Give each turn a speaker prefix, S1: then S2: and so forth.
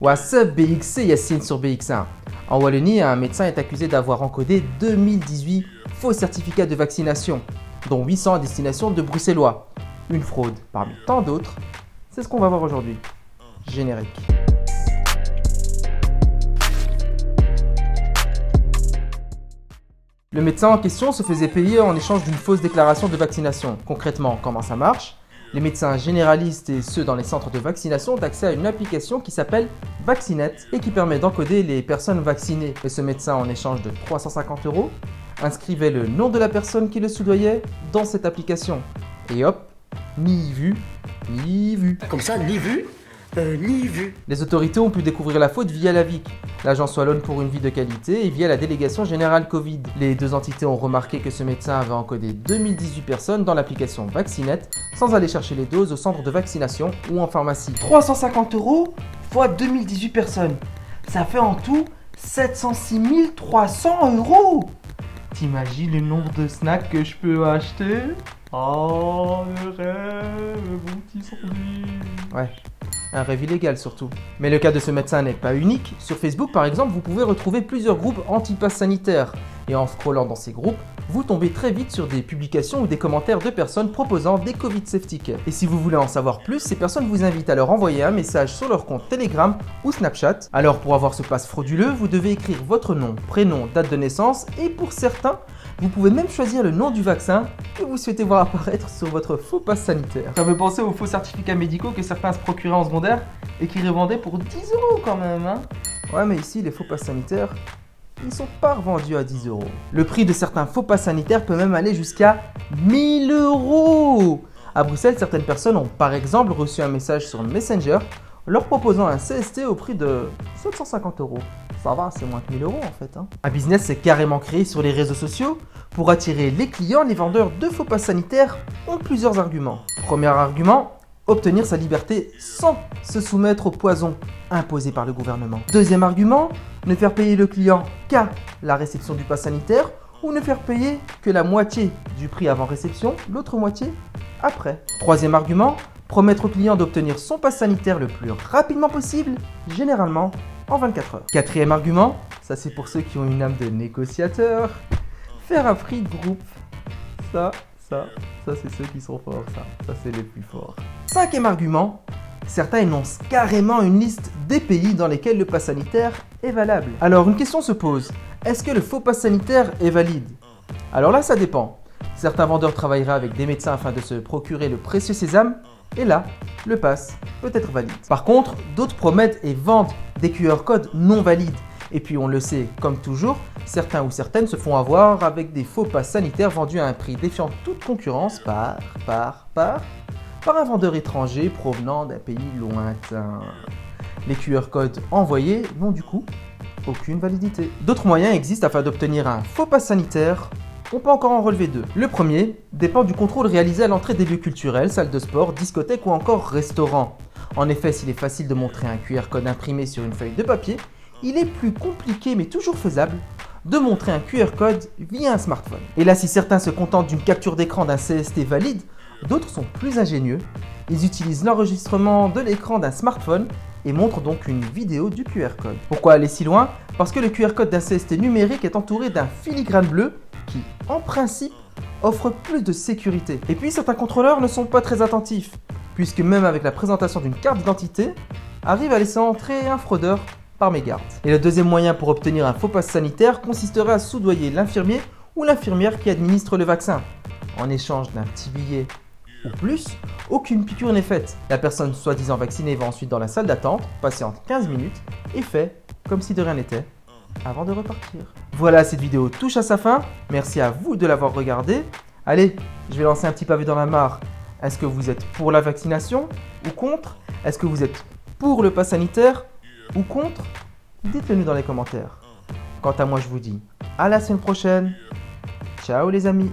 S1: What's up BX, c'est Yacine sur BX1. En Wallonie, un médecin est accusé d'avoir encodé 2018 faux certificats de vaccination, dont 800 à destination de Bruxellois. Une fraude parmi tant d'autres, c'est ce qu'on va voir aujourd'hui. Générique. Le médecin en question se faisait payer en échange d'une fausse déclaration de vaccination. Concrètement, comment ça marche ? Les médecins généralistes et ceux dans les centres de vaccination ont accès à une application qui s'appelle Vaccinet et qui permet d'encoder les personnes vaccinées. Et ce médecin, en échange de 350 €, inscrivait le nom de la personne qui le soudoyait dans cette application. Et hop, ni vu, ni vu.
S2: Comme ça, ni vu, ni vu.
S1: Les autorités ont pu découvrir la faute via la VIC, l'Agence Wallonne pour une vie de qualité, et via la Délégation Générale Covid. Les deux entités ont remarqué que ce médecin avait encodé 2018 personnes dans l'application Vaccinet sans aller chercher les doses au centre de vaccination ou en pharmacie. 350 € fois 2018 personnes, ça fait en tout 706 300 €. T'imagines le nombre de snacks que je peux acheter? Oh, le rêve, mon petit sandwich. Ouais. Un rêve illégal surtout. Mais le cas de ce médecin n'est pas unique. Sur Facebook par exemple, vous pouvez retrouver plusieurs groupes anti-pass sanitaire. Et en scrollant dans ces groupes, vous tombez très vite sur des publications ou des commentaires de personnes proposant des Covid Safety Kits. Et si vous voulez en savoir plus, ces personnes vous invitent à leur envoyer un message sur leur compte Telegram ou Snapchat. Alors pour avoir ce pass frauduleux, vous devez écrire votre nom, prénom, date de naissance et pour certains, vous pouvez même choisir le nom du vaccin que vous souhaitez voir apparaître sur votre faux pass sanitaire. Ça me fait penser aux faux certificats médicaux que certains se procuraient en secondaire et qui revendaient pour 10 € quand même, hein. Ouais, mais ici, les faux pass sanitaires, ils sont pas revendus à 10 €. Le prix de certains faux pass sanitaires peut même aller jusqu'à 1000 €. À Bruxelles, certaines personnes ont par exemple reçu un message sur Messenger leur proposant un CST au prix de 750 €. Ça va, c'est moins que 1000 € en fait. Un business s'est carrément créé sur les réseaux sociaux. Pour attirer les clients, les vendeurs de faux pass sanitaires ont plusieurs arguments. Premier argument, obtenir sa liberté sans se soumettre au poison imposé par le gouvernement. Deuxième argument, ne faire payer le client qu'à la réception du pass sanitaire ou ne faire payer que la moitié du prix avant réception, l'autre moitié après. Troisième argument, promettre au client d'obtenir son pass sanitaire le plus rapidement possible, généralement en 24 heures. Quatrième argument, ça c'est pour ceux qui ont une âme de négociateur, faire un prix de groupe. Ça c'est ceux qui sont forts, ça c'est les plus forts. Cinquième argument, certains énoncent carrément une liste des pays dans lesquels le pass sanitaire est valable. Alors une question se pose, est-ce que le faux pass sanitaire est valide? Alors là ça dépend. Certains vendeurs travailleraient avec des médecins afin de se procurer le précieux sésame, et là, le pass peut être valide. Par contre, d'autres promettent et vendent des QR codes non valides. Et puis on le sait, comme toujours, certains ou certaines se font avoir avec des faux pass sanitaires vendus à un prix défiant toute concurrence par un vendeur étranger provenant d'un pays lointain. Les QR codes envoyés n'ont du coup aucune validité. D'autres moyens existent afin d'obtenir un faux pass sanitaire. On peut encore en relever deux. Le premier dépend du contrôle réalisé à l'entrée des lieux culturels, salles de sport, discothèques ou encore restaurants. En effet, s'il est facile de montrer un QR code imprimé sur une feuille de papier, il est plus compliqué mais toujours faisable de montrer un QR code via un smartphone. Et là, si certains se contentent d'une capture d'écran d'un CST valide, d'autres sont plus ingénieux. Ils utilisent l'enregistrement de l'écran d'un smartphone et montrent donc une vidéo du QR code. Pourquoi aller si loin? Parce que le QR code d'un CST numérique est entouré d'un filigrane bleu qui, en principe, offre plus de sécurité. Et puis certains contrôleurs ne sont pas très attentifs, puisque même avec la présentation d'une carte d'identité, arrive à laisser entrer un fraudeur par mégarde. Et le deuxième moyen pour obtenir un faux pass sanitaire consisterait à soudoyer l'infirmier ou l'infirmière qui administre le vaccin. En échange d'un petit billet ou plus, aucune piqûre n'est faite. La personne soi-disant vaccinée va ensuite dans la salle d'attente, patiente 15 minutes et fait comme si de rien n'était avant de repartir. Voilà, cette vidéo touche à sa fin. Merci à vous de l'avoir regardée. Allez, je vais lancer un petit pavé dans la mare. Est-ce que vous êtes pour la vaccination ou contre? Est-ce que vous êtes pour le pass sanitaire ou contre? Dites-le nous dans les commentaires. Quant à moi, je vous dis à la semaine prochaine. Ciao les amis.